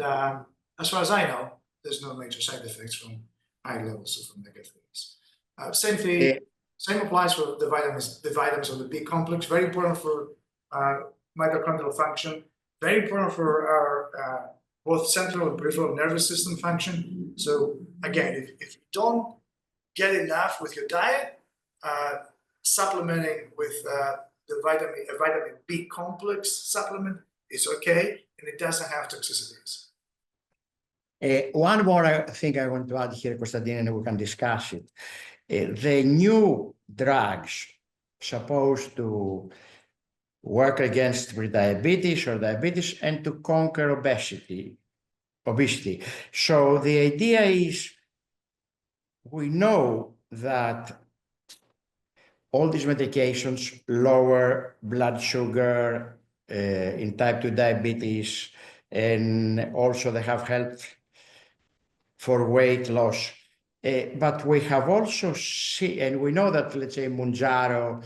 as far as I know, there's no major side effects from high levels of omega-3s. Same thing, same applies for the vitamins of the B complex, very important for mitochondrial function, very important for our both central and peripheral nervous system function. So again, if you don't get enough with your diet, supplementing with the vitamin B complex supplement is okay, and it doesn't have toxicities. One more thing I want to add here, Constantine, and we can discuss it. The new drugs supposed to work against prediabetes or diabetes and to conquer obesity. So the idea is, we know that all these medications lower blood sugar in type 2 diabetes, and also they have helped for weight loss. But we have also seen, and we know that, let's say, Mounjaro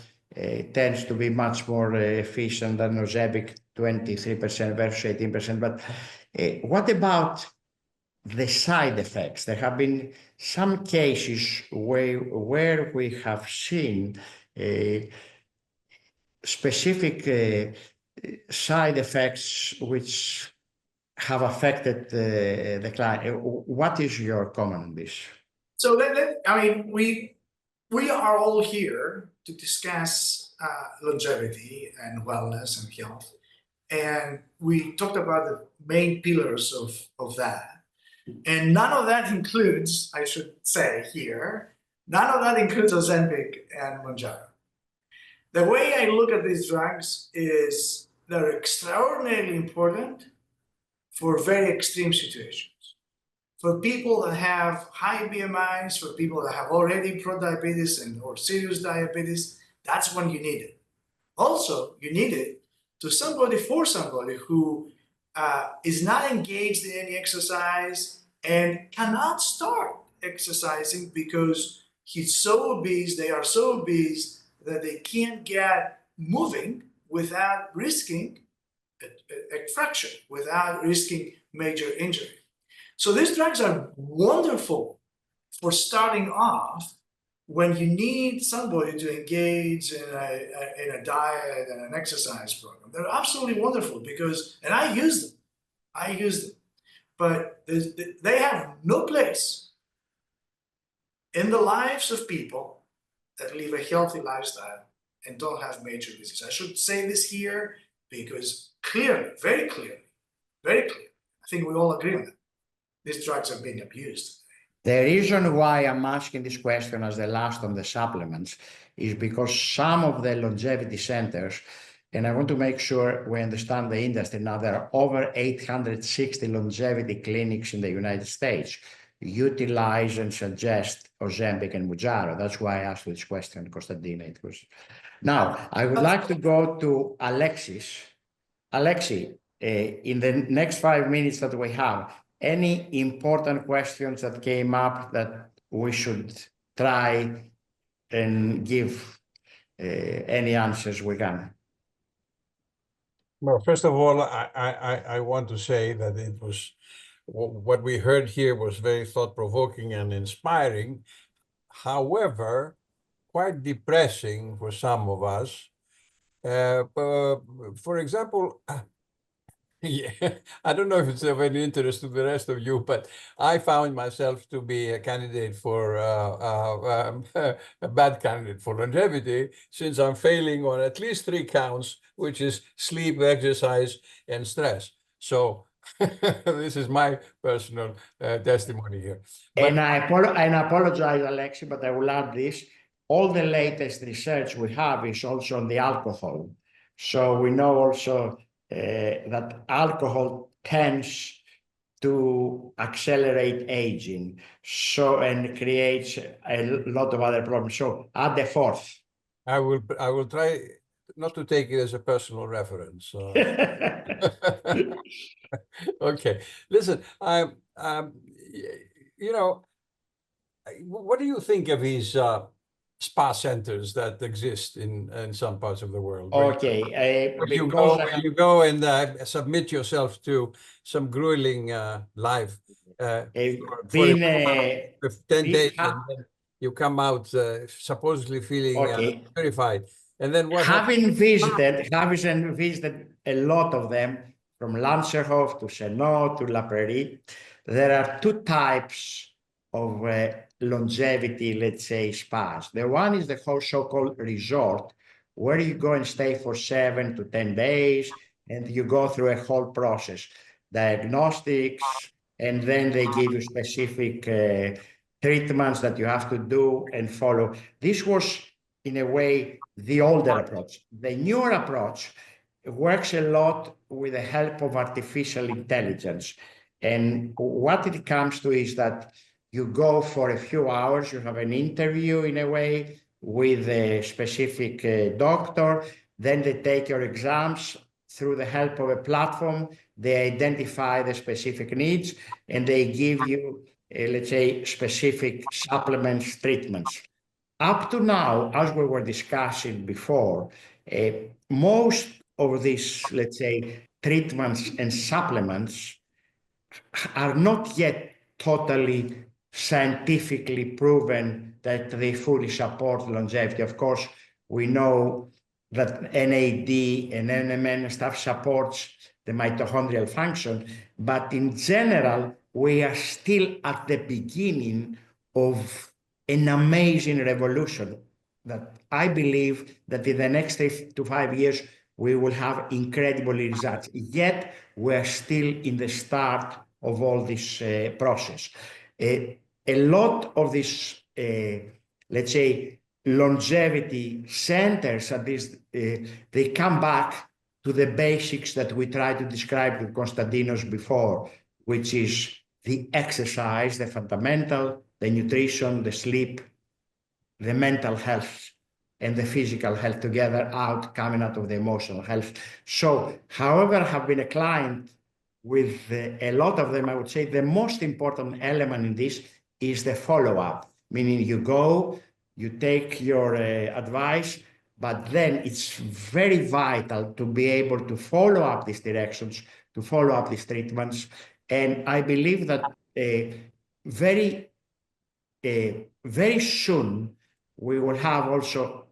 tends to be much more efficient than Ozempic, 23% versus 18%. But what about the side effects? There have been some cases where we have seen specific side effects which have affected the client. What is your comment on this? So I mean, we are all here to discuss longevity and wellness and health, and we talked about the main pillars of that. And none of that includes, I should say here, none of that includes Ozempic and Mounjaro. The way I look at these drugs is they're extraordinarily important for very extreme situations. For people that have high BMIs, for people that have already pro-diabetes or serious diabetes, that's when you need it. Also, you need it for somebody who is not engaged in any exercise and cannot start exercising because he's so obese, they are so obese that they can't get moving without risking a fracture, without risking major injury. So these drugs are wonderful for starting off when you need somebody to engage in a diet and an exercise program. They're absolutely wonderful because, and I use them, but they have no place in the lives of people that live a healthy lifestyle and don't have major disease. I should say this here because clearly, very clearly, I think we all agree on that. These drugs are being abused. The reason why I'm asking this question as the last on the supplements is because some of the longevity centers, and I want to make sure we understand the industry now, there are over 860 longevity clinics in the United States, utilize and suggest Ozempic and Mounjaro. That's why I asked this question, Constantine. Now, I would like to go to Alexis. Alexi, in the next 5 minutes that we have, any important questions that came up that we should try and give any answers we can? Well, first of all, I want to say that it was what we heard here was very thought-provoking and inspiring. However, quite depressing for some of us. For example, yeah, I don't know if it's of any interest to the rest of you, but I found myself to be a candidate for a bad candidate for longevity, since I'm failing on at least 3 counts, which is sleep, exercise, and stress. So this is my personal testimony here. But And I apologize, Alexi, but I will add this. All the latest research we have is also on the alcohol. So we know also that alcohol tends to accelerate aging, so and creates a lot of other problems. So add the fourth. I will try not to take it as a personal reference. Okay, listen, you know, what do you think of these spa centers that exist in some parts of the world? Okay, Where because you go and submit yourself to some grueling life for being 10 days, and then you come out supposedly feeling okay. purified. And then what happens? Having visited a lot of them, from Lanzerhof to Chenot to La Prairie, there are 2 types of longevity, let's say, spas. The one is the whole so-called resort, where you go and stay for 7 to 10 days, and you go through a whole process, diagnostics, and then they give you specific treatments that you have to do and follow. This was, in a way, the older approach. The newer approach works a lot with the help of artificial intelligence. And what it comes to is that you go for a few hours, you have an interview in a way with a specific doctor, then they take your exams through the help of a platform, they identify the specific needs, and they give you, let's say, specific supplements, treatments. Up to now, as we were discussing before, most of these, let's say, treatments and supplements are not yet totally scientifically proven that they fully support longevity. Of course, we know that NAD and NMN stuff supports the mitochondrial function, but in general, we are still at the beginning of an amazing revolution that I believe that in the next 3 to 5 years, we will have incredible results. Yet, we're still in the start of all this process. A lot of these, let's say, longevity centers, at least, they come back to the basics that we tried to describe with Konstantinos before, which is the exercise, the fundamental, the nutrition, the sleep, the mental health, and the physical health together coming out of the emotional health. So, however, I have been a client with a lot of them. I would say the most important element in this is the follow-up, meaning you go, you take your advice, but then it's very vital to be able to follow up these directions, to follow up these treatments. And I believe that very soon we will have also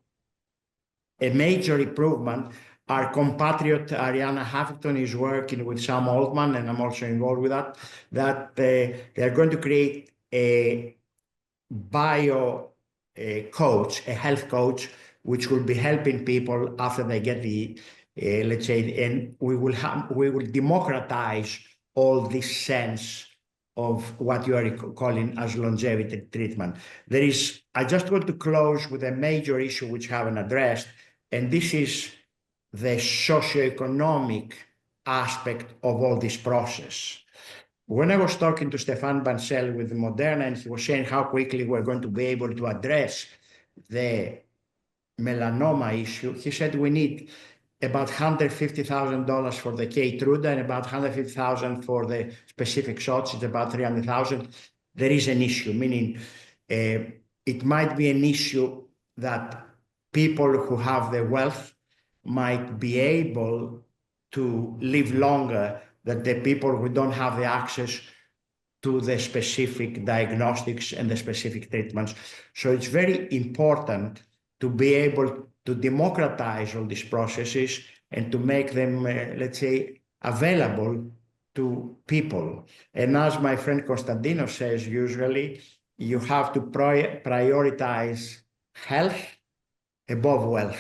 a major improvement. Our compatriot Ariana Huffington is working with Sam Altman, and I'm also involved with that they're going to create a bio coach, a health coach, which will be helping people after they get the, let's say, and we will democratize all this sense of what you are calling as longevity treatment. I just want to close with a major issue which I haven't addressed, and this is the socioeconomic aspect of all this process. When I was talking to Stefan Bancel with Moderna, and he was saying how quickly we're going to be able to address the melanoma issue, he said we need about $150,000 for the Keytruda and about $150,000 for the specific shots. It's about $300,000. There is an issue, meaning it might be an issue that people who have the wealth might be able to live longer than the people who don't have the access to the specific diagnostics and the specific treatments. So it's very important to be able to democratize all these processes and to make them, let's say, available to people. And as my friend Constantinos says, usually you have to prioritize health above wealth.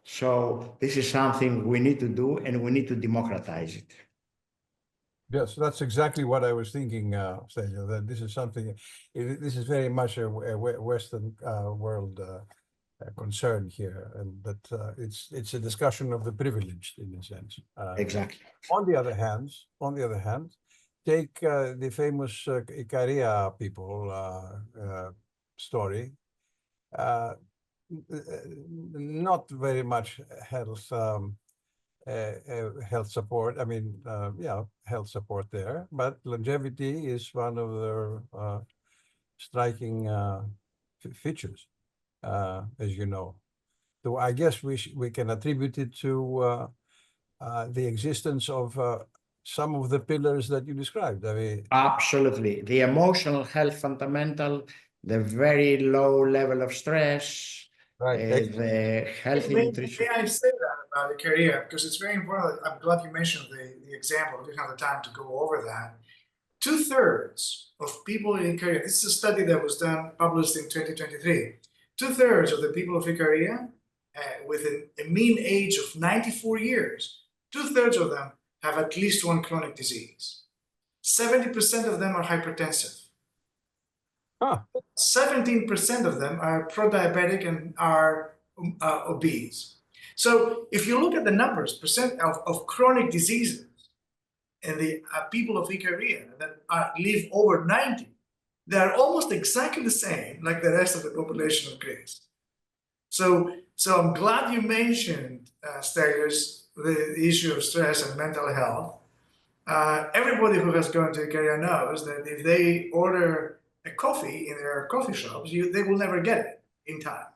So this is something we need to do, and we need to democratize it. Yes, that's exactly what I was thinking, Stelios, that this is something, this is very much a Western world concern here, and that it's a discussion of the privileged in a sense. Exactly. On the other hand, take the famous Ikaria people story. Not very much health health support. I mean, yeah, health support there, but longevity is one of their striking features, as you know. So I guess we can attribute it to the existence of some of the pillars that you described. I mean, absolutely, the emotional health fundamental, the very low level of stress, right. the healthy nutrition. May I say that about the career? Because it's very important. I'm glad you mentioned the example. We didn't have the time to go over that. 2/3 of people in Ikaria, this is a study that was done, published in 2023. 2/3 of the people of Ikaria, with a mean age of 94 years, 2/3 of them have at least one chronic disease. 70% of them are hypertensive. 17% of them are pro-diabetic and are obese. So if you look at the numbers, percent of chronic diseases and the people of Ikaria that live over 90, they are almost exactly the same like the rest of the population of Greece. So I'm glad you mentioned, Stelios, the issue of stress and mental health. Everybody who has gone to Ikaria knows that if they order a coffee in their coffee shops, they will never get it in time.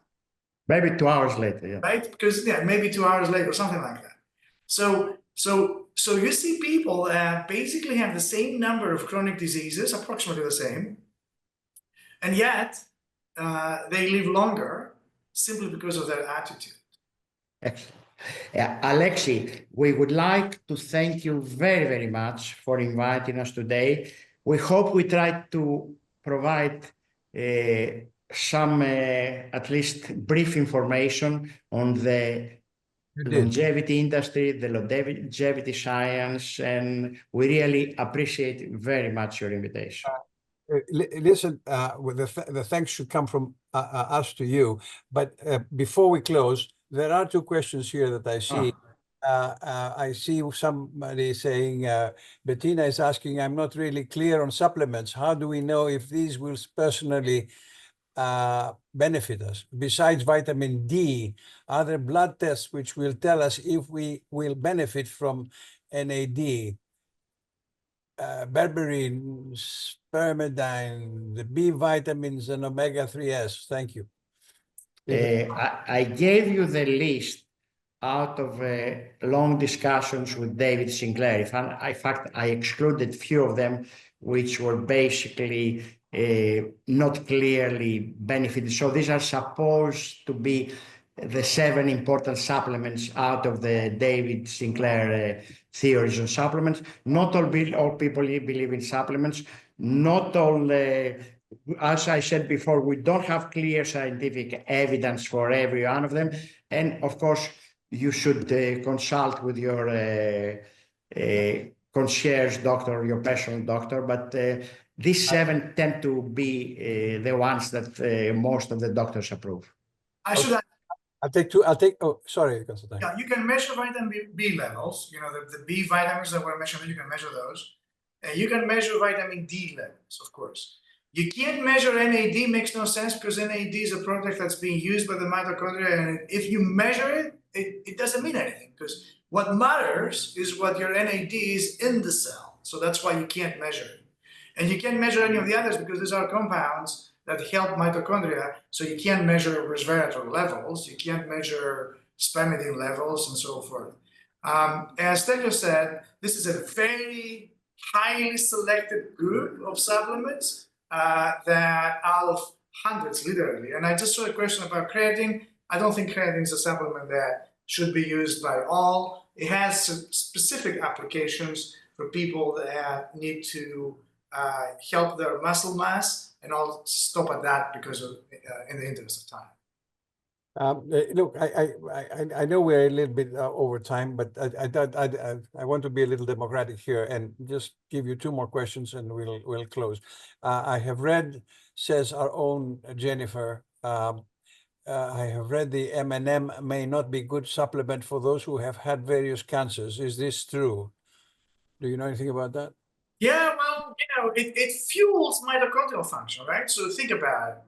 Maybe 2 hours later, yeah. Right? Because yeah, maybe 2 hours later, something like that. So you see people basically have the same number of chronic diseases, approximately the same, and yet they live longer simply because of their attitude. Excellent. Alexi, we would like to thank you very, very much for inviting us today. We hope we tried to provide some, at least brief information on the longevity industry, the longevity science, and we really appreciate very much your invitation. Listen, the thanks should come from us to you. But before we close, there are two questions here that I see. I see somebody saying, Bettina is asking, I'm not really clear on supplements. How do we know if these will personally benefit us? Besides vitamin D, are there blood tests which will tell us if we will benefit from NAD? Berberine, spermidine, the B vitamins, and omega-3s. Thank you. I gave you the list out of long discussions with David Sinclair. In fact, I excluded few of them, which were basically not clearly benefited. So these are supposed to be the 7 important supplements out of the David Sinclair theories on supplements. Not all people believe in supplements. Not all, as I said before, we don't have clear scientific evidence for every one of them. And of course, you should consult with your concierge doctor, your personal doctor. But these 7 tend to be the ones that most of the doctors approve. I should I'll take 2. Oh, sorry, Constantine. Yeah, you can measure vitamin B levels. You know, the B vitamins that were mentioned, you can measure those. And you can measure vitamin D levels, of course. You can't measure NAD, makes no sense because NAD is a product that's being used by the mitochondria. And if you measure it, it doesn't mean anything, because what matters is what your NAD is in the cell. So that's why you can't measure it. And you can't measure any of the others because these are compounds that help mitochondria. So you can't measure resveratrol levels, you can't measure spermidine levels, and so forth. As Stelios said, this is a very highly selected group of supplements that out of hundreds, literally. And I just saw a question about creatine. I don't think creatine is a supplement that should be used by all. It has some specific applications for people that need to help their muscle mass, and I'll stop at that because of in the interest of time. Look, I know we're a little bit over time, but I want to be a little democratic here and just give you two more questions, and we'll close. I have read, says our own Jennifer, I have read the M&M may not be good supplement for those who have had various cancers. Is this true? Do you know anything about that? Yeah, well, it fuels mitochondrial function, right? So think about it.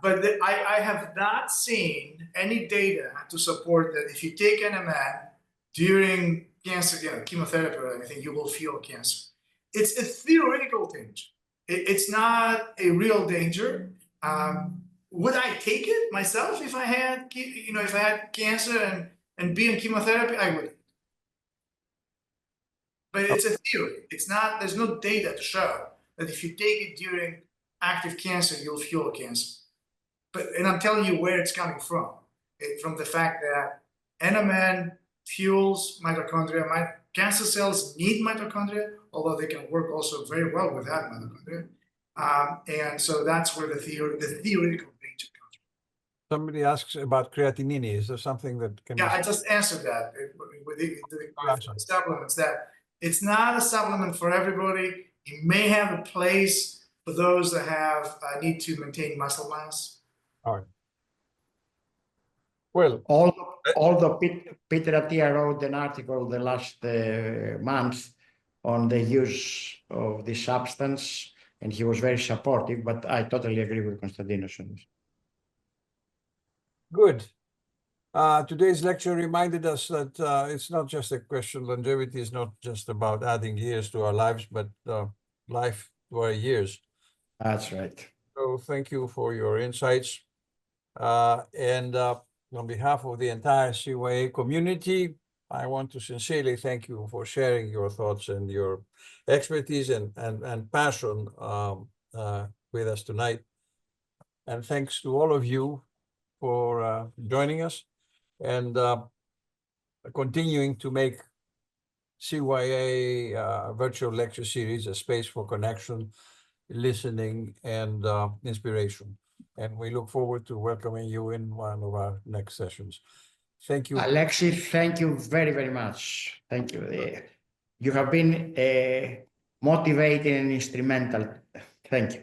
But I have not seen any data to support that if you take NMN during cancer, chemotherapy or anything, you will feel cancer. It's a theoretical danger. It's not a real danger. Would I take it myself if I had, if I had cancer and be in chemotherapy? I would. But it's a theory. It's not. There's no data to show that if you take it during active cancer, you'll feel cancer. And I'm telling you where it's coming from. From the fact that NMN fuels mitochondria. Cancer cells need mitochondria, although they can work also very well without mitochondria. And so that's where the theoretical danger comes from. Somebody asks about creatinine. Is there something that can? Yeah, I just answered that with the supplements. That it's not a supplement for everybody. It may have a place for those that have need to maintain muscle mass. All right. Well, although Peter Attia wrote an article the last month on the use of this substance, and he was very supportive, but I totally agree with Konstantinos on this. Good. Today's lecture reminded us that it's not just a question, longevity is not just about adding years to our lives, but life to our years. That's right. So thank you for your insights. And on behalf of the entire CYA community, I want to sincerely thank you for sharing your thoughts and your expertise and passion with us tonight. And thanks to all of you for joining us and continuing to make CYA virtual lecture series a space for connection, listening, and inspiration. And we look forward to welcoming you in one of our next sessions. Thank you. Alexi, thank you very, very much. Thank you. You have been motivating and instrumental. Thank you.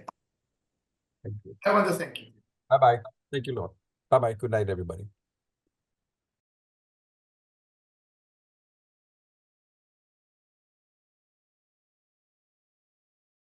Thank you. I want to thank you. Bye-bye. Thank you, Lord. Bye-bye. Good night, everybody.